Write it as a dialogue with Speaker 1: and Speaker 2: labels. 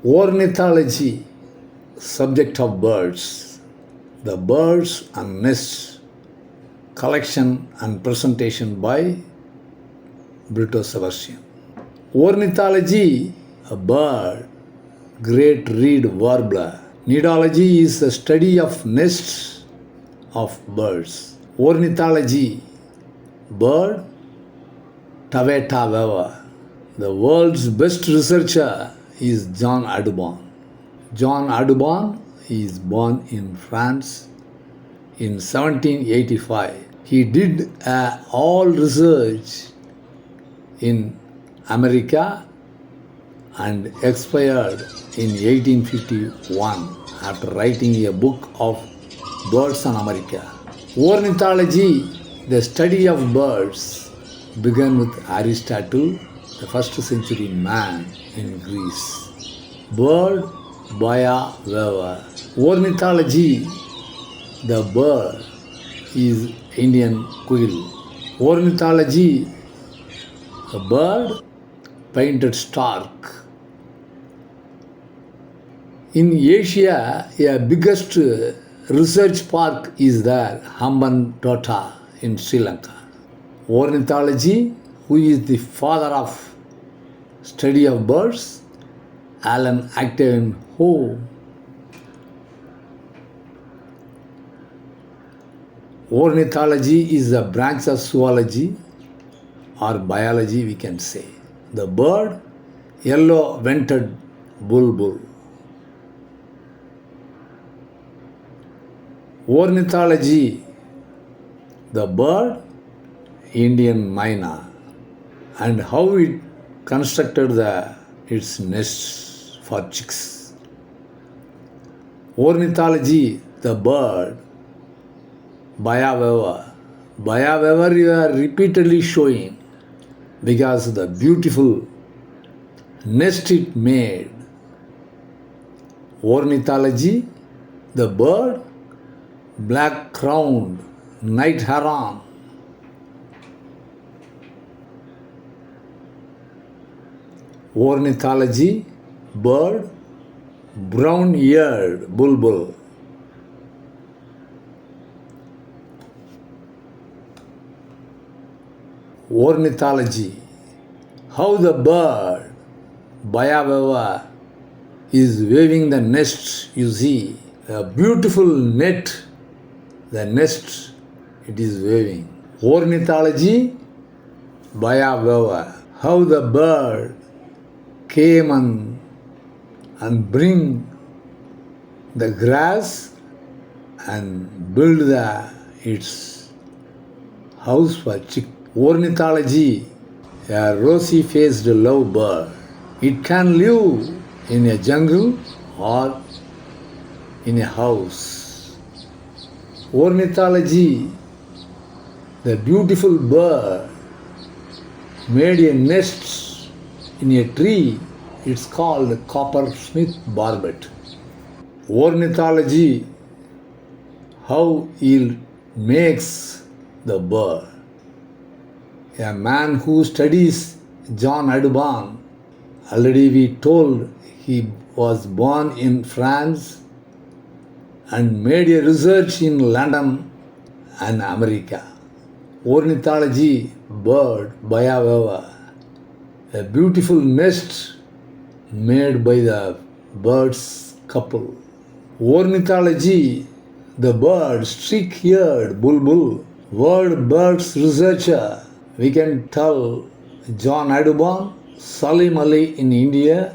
Speaker 1: Ornithology, subject of birds. The birds and nests, collection and presentation by Brito Sebastian. Ornithology, a bird, great reed warbler. Nidology is the study of nests of birds. Ornithology, bird, Taveta Weaver. The world's best researcher is John Audubon. John Audubon is born in France in 1785. He did all research in America and expired in 1851 after writing a book of birds on America. Ornithology, the study of birds, began with Aristotle, the first century man in Greece. Bird Baya Weaver. Ornithology, the bird is Indian quail. Ornithology, a bird, painted stork. In Asia, a biggest research park is there, Hambantota in Sri Lanka. Ornithology, who is the father of study of birds, Alan Actavian Ho. Ornithology is a branch of zoology or biology, we can say. The bird, yellow-vented bulbul. Ornithology, the bird, Indian myna, and how it constructed its nests for chicks. Ornithology, the bird, Baya Weaver. Baya Weaver you are repeatedly showing because the beautiful nest it made. Ornithology, the bird, black-crowned night heron. Ornithology, bird, brown-eared bulbul. Ornithology, how the bird, Baya Weaver, is weaving the nest, you see, a beautiful net, the nest it is weaving. Ornithology, Baya Weaver, how the bird came and bring the grass and build its house for chick. Ornithology, a rosy-faced lovebird. It can live in a jungle or in a house. Ornithology, the beautiful bird, made a nest in a tree. It's called coppersmith barbet. Ornithology, how he makes the bird. A man who studies John Audubon, already we told he was born in France and made a research in London and America. Ornithology, bird, Baya Weaver, a beautiful nest made by the bird's couple. Ornithology, the bird, streak-eared bulbul, world birds researcher. We can tell John Audubon, Salim Ali in India,